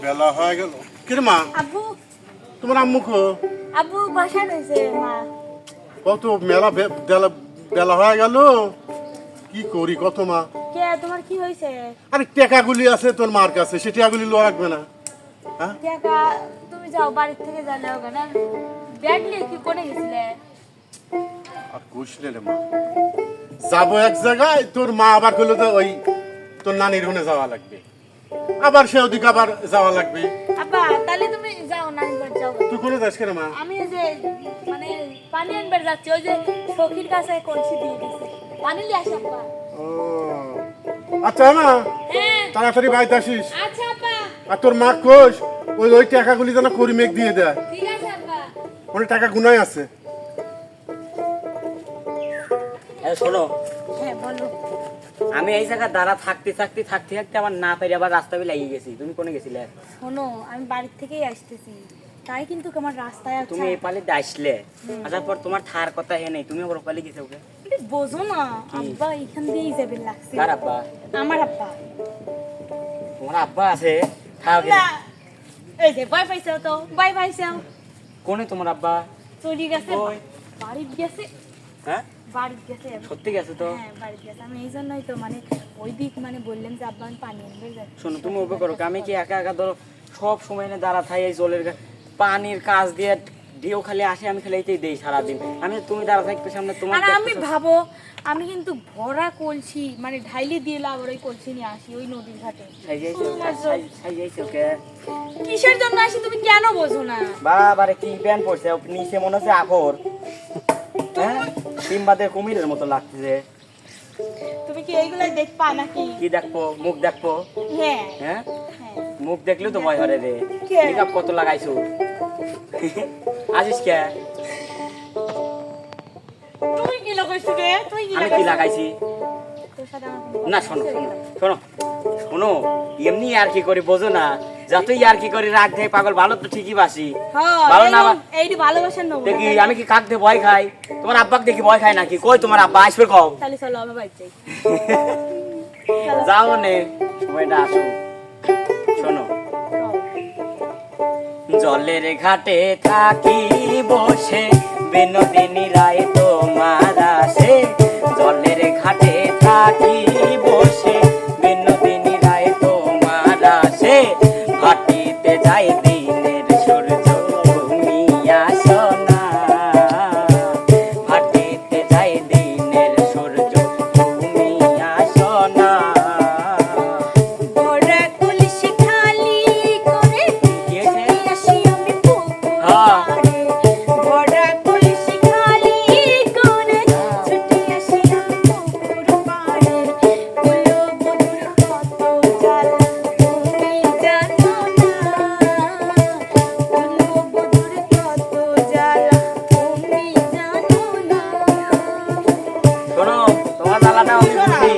বেলা হয়ে গেল। কিরে মা, আব্বু তোমার আম্মু কো? আব্বু বাসা রয়েছে মা। কত মেলা বেলা হয়ে গেল, কি করি কত মা? কে তোমার কি হয়েছে? আরে টাকাগুলি আছে তোর মার কাছে, সে টাকাগুলি লো রাখবে না? হ্যাঁ টাকা তুমি যাও বাড়ি থেকে জানলে হবে না। ব্যাগ নিয়ে কি করে গেছিলে? আর কইছিলে রে মা, যাবো এক জায়গায়, তোর মা আবার কইলো তো ওই তোর নানির ওখানে যাওয়া লাগবে, আবার সে ওদিকে আবার যাওয়া লাগবে। আব্বা তাহলে তুমি যাও না, একবার যাও। তুই কোনে যাস কেন মা? আমি এই যে মানে পানি আনবার যাচ্ছি, ওই যে সখীর কাছে কলসি দিয়ে দিছে, পানি নিয়ে আসি আব্বা। ও আচ্ছা মা, হ্যাঁ তাড়াতাড়ি বাড়িতে আসিস। আচ্ছা আব্বা, আর তোর মা কোষ ওই ওই টাকাগুলি যেন করি মেঘ দিয়ে দেয়, ঠিক আছে আব্বা। অনেক টাকা গুনাই আছে। শোনো, হ্যাঁ বলো। আমি এই জায়গায় দাঁড়া থাকতে থাকতে থাকতে থাকতে আমার না পেরে আবার রাস্তা বেয়ে লাগিয়ে গেছি। তুমি কোনে গেছিলে? শোনো আমি বাড়ির থেকেই আসতেছি, তাই কিন্তু আমার রাস্তায় আছে। তুমি এই পালে আসলে, আসার পর তোমার থার কথা হে নেই, তুমি ওর পালে গেছো ওকে। বোঝো না আব্বা এখান দিয়েই যাবে লাগছে। কার আব্বা? আমার আব্বা। তোমার আব্বা আছে? থাক না এই যে বাই পাইছো তো, বাই পাইছো। কোনে তোমার আব্বা? চলে গেছে, ওই। বাড়িতে গেছে। হ্যাঁ বাড়িতে গেছে। সত্যি গেছে তো? হ্যাঁ বাড়িতে গেছে। আমি এই জন্যই তো মানে ওই দিক মানে বললাম যে আব্বা আমি পানি আনবে যাচ্ছি। শোনো, তুমি ওকে করো, আমি কি একা একা ধরো সব সময় এনে দাঁড়া থাই এই জলের পানির কাজ দিয়ে ঢেউ খালি আসে, আমি খালি এইটাই দেই সারাদিন। আমি তুমি দাঁড়া থাকতে সামনে তোমার আর আমি ভাবো আমি কিন্তু ভরা কলসি মানে ঢাইলে দিয়ে আবার ওই কলসি নিয়ে আসি ওই নদীর ঘাটে। সাইজাইছো কে? কিসের জন্য আসি তুমি কেন বোঝো না? বাবারে কি প্যান্ট পড়ছে, নিচে মনে হচ্ছে আকর। হ্যাঁ সিম্বাদের কুমিরের মতো লাগছে। তুমি কি এইগুলাই দেখবা নাকি? কি দেখবো? মুখ দেখবো? হ্যাঁ হ্যাঁ হ্যাঁ। মুখ দেখলেও তো ভয় হরে রে। কে? মেকআপ কত লাগাইছো? আসিস কে? তুই কি লাগাইছিস রে? তুই কি আমি কি লাগাইছি? তোর সাথে আমার কোনো না কথা শোনো আছে? শোনো শোনো শোনো, এমনি আর কি করি বোঝো না, যতই আর কি করি রাগ দেয় পাগল, ভালো তো ঠিকই বাসি। হ্যাঁ ভালো না এইটি ভালোবাসার নব। দেখি আমি কি কাক দিয়ে ভয় খাই? তোমার আব্বাকে দেখি ভয় খাই নাকি? কই তোমার আব্বা আসবে কও? তাহলে চলো আমার বাড়ি যাই। যাও নে, সময়টা আসো। শোনো, জলের ঘাটে থাকি বসে, বিনোদিনী রায় তোমার আসে। জলের ঘাটে থাকি বসে, বিনোদিনী রায় তোমার আসে। ঘাটিতে যাই দিনের সূর্য, তুমি আসো না। ঘাটিতে যাই দিনের সূর্য, তুমি আসো না। ভরা কলসি খালি করে কি হয়েছে? আসি আমি পুকুর হ্যাঁ। পাড়ে। ভরা কলসি খালি করে ছুটে আসি আমি পুকুর পাড়ে। গুলো বধুর কত জ্বালা তুমি জানো না। গুলো বধুর কত জ্বালা তুমি জানো না। শোনো, তোমার জ্বালাটা আমি বুঝি,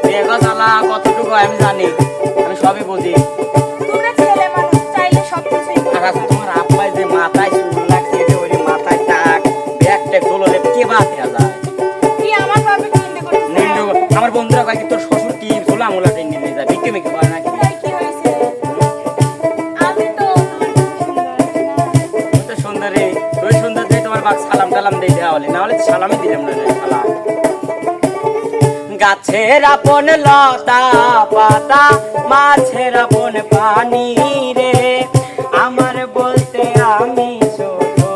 দেখো জ্বালা কতটুকু আমি জানি, আমি সবই বুঝি। তোমরা ছেলে মানুষ চাইলে সব কিছুই আর আজ তোমার আব্বাই যে মাথায় চুল লাগছে, যে ওই মাথায় টাক ব্যাগ ট্যাগ দোললে কে বাদ দেওয়া যায়? কি আমার বাবা চিন্তা করতেছে? নিন্দু, আমার বন্ধুরা কয় কি তোর শ্বশুর কি ঝোলা মোলা দিয়ে নিয়ে যায়, ভিক্ষে মিক্ষে করে নাকি? তাই কি হয়েছে? আমি তো আমার সুন্দর না। তুই তো সুন্দরী, তুই সুন্দর দিয়ে তোমার বাক সালাম টালাম দিয়ে দেওয়া হলে, না হলে তো সালামই দিলাম না রে সালাম। গাছের আপন লতা পাতা, মাছের আপন পানি রে, আমার বলতে আমি শুধু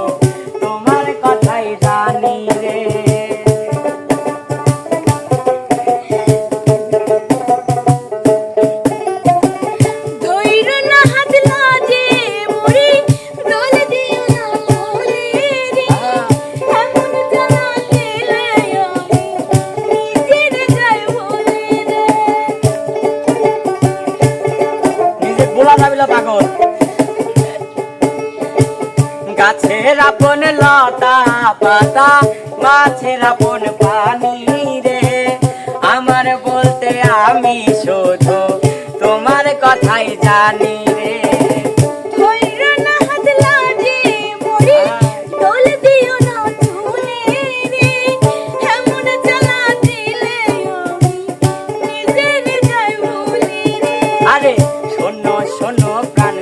তোমার কথাই জানি রে। ধৈর্য না হাত লাগে মরি, দোল দিও না মরি রে। এমন জানা দিলে আমি নিজের যাই বলে রে। নিজে বলা যাবে না পাগল। গাছের আপন লতা পাতা, মাছের আপন পানি রে, আমার বলতে আমি শুধু তোমার কথাই জানি রে। ধৈর্য না হাত লাগে মরি, দোল দিও না চুলে রে। এমন জানা দিলে আমি নিজের যাই বলে রে। আরে শোনো শোনো প্রাণ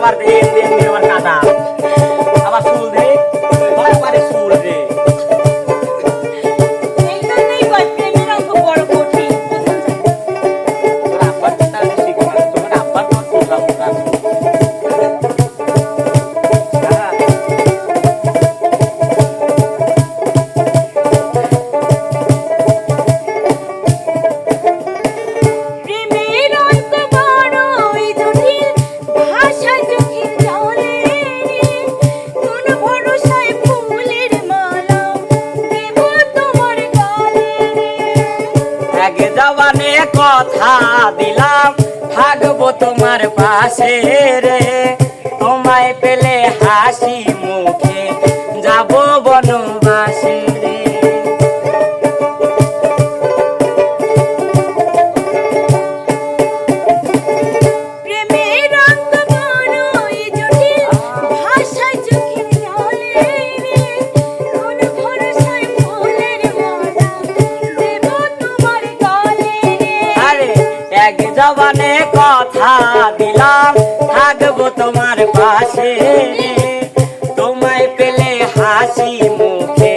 আবার দেন দেন দেন আবার কাটা আবার চুল দে বারে চুল দে এই জন্যই কয় প্রেমের অঙ্ক বড় কঠিন বুঝুন তোর আব্বার কথা আমি শিখব না তোর আব্বার কথা শিখাবো না প্রেমের অঙ্ক বড়ই জটিল ভাষা চোখের জলে রে কোন ভরসায় ফুলের মালা দেব তোমার গলে রে এক জবানে কথা দিলাম থাকবো তোমার পাশে রে তোমায় পেলে হাসি মুখে যাবো বনবাসে রে প্রেমের অঙ্ক বড়ই জটিল ভাষা চোখের জলে রে কোন ভরসায় ফুলের মালা দেব তোমার গলে রে আরে এক জবানে কথা দিলাম থাকবো তোমার পাশে তোমায় পেলে হাসি মুখে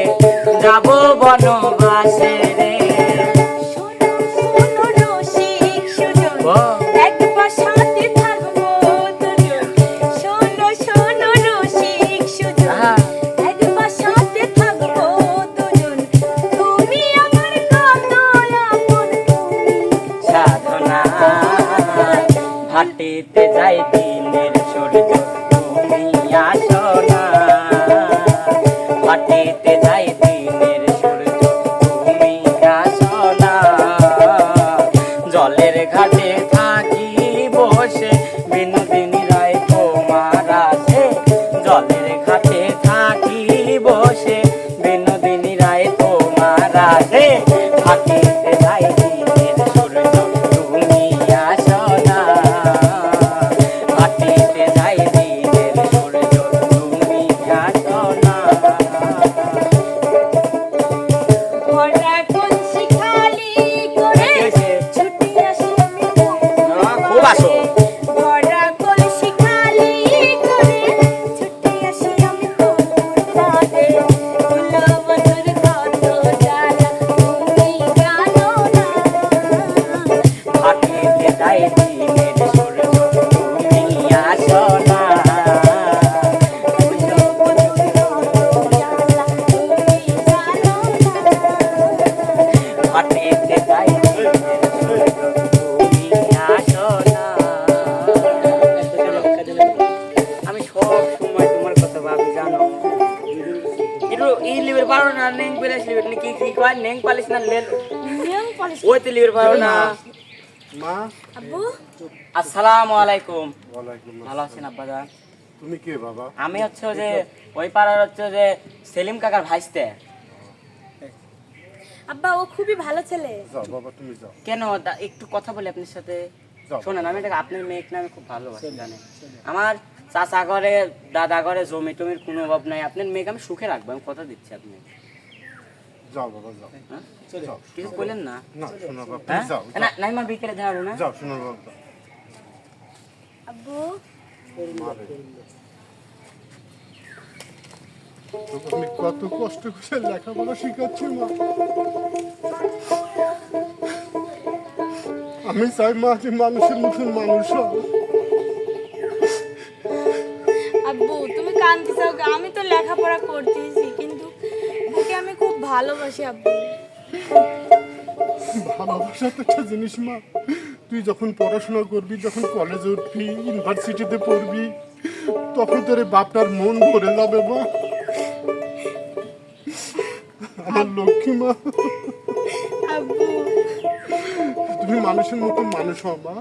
যাবো বনবাসে রে শোনো শোনো রসিক সুজন ও। এক বাসাতে থাকবো দুজন শোনো শোনো রসিক সুজন আহা। এক বাসাতে থাকবো দুজন তুমি আমার কত আপন তুমি সাধনা হাঁটিতে যাই দিনের সূর্য তুমি আসো না হাঁটিতে যাই দিনের সূর্য তুমি আসো না জলের ঘাটে থাকি বসে বিনোদিনী রায় তোমার আছে জলের ঘাটে থাকি বসে বিনোদিনী রায় তোমার আছে হাঁটিতে যাই দিনের সূর্য তুমি আসো না হাঁটিতে যাই দিনের সূর্য তুমি আসো না ভরা কলসি খালি করে ছুটি আসি আমি খুব আসো। ভরা কলসি খালি করে ছুটি আসি আমি তোমারে ফুলবনের কত জ্বালা তুমি জানো না হাঁটিতে যাই দিনের সূর্য তুমি আসো না ফুলবনের কত জ্বালা তুমি জানো না হাঁটিতে যাই দিনের সূর্য তুমি আসো না আমি সব সময় তোমার কথা ভাবি জানো একটু ই লিবের পারো না নেং পেলে লিবের কি কি কয় নেং পালিশ না লেন নিয়ম পালিশ ওই তো লিবের পারো না মা আব্বু আসসালামু আলাইকুম ওয়ালাইকুম ভালো আছেন আব্বাজান তুমি কে বাবা আমি হচ্ছে ওই যে ওই পাড়ার হচ্ছে যে সেলিম কাকার ভাইস্তে আব্বা ও খুবই ভালো ছেলে যাও বাবা তুমি যাও কেন একটু কথা বলি আপনার সাথে যাও। শোনেন আমি এটা আপনার মেয়েকে না আমি খুব ভালোবাসি জানেন আমার চাচা ঘরে দাদা ঘরে জমি টমির কোনো অভাব নাই আপনার মেয়েকে আমি সুখে রাখবো আমি কথা দিচ্ছি আপনি যাও বাবা যাও হ্যাঁ? যাও কিছু বললেন না না শোনো বাবা তুমি হ্যাঁ যাও না নাই মা বিকেলে ধারো না যাও শোনো বাবা যাও। আব্বু মারে। তোকে আমি কত কষ্ট করে লেখাপড়া শিখাচ্ছি মা আমি চাই মা যে মানুষের মতন মানুষ হও। আব্বু তুমি কাঁদতেছ আমি তো লেখাপড়া করতেছি কিন্তু ওকে আমি খুব ভালোবাসি আব্বু ভালোবাসা তো একটা জিনিস মা তুই যখন পড়াশোনা করবি যখন কলেজে উঠবি ইউনিভার্সিটিতে পড়বি তখন তোর এই বাপটার মন ভরে যাবে মা আমার লক্ষ্মী মা আব্বু তুমি মানুষের মতো মানুষ হও মা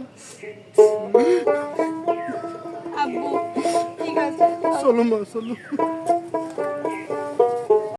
আব্বু ঠিক আছে চলো মা চলো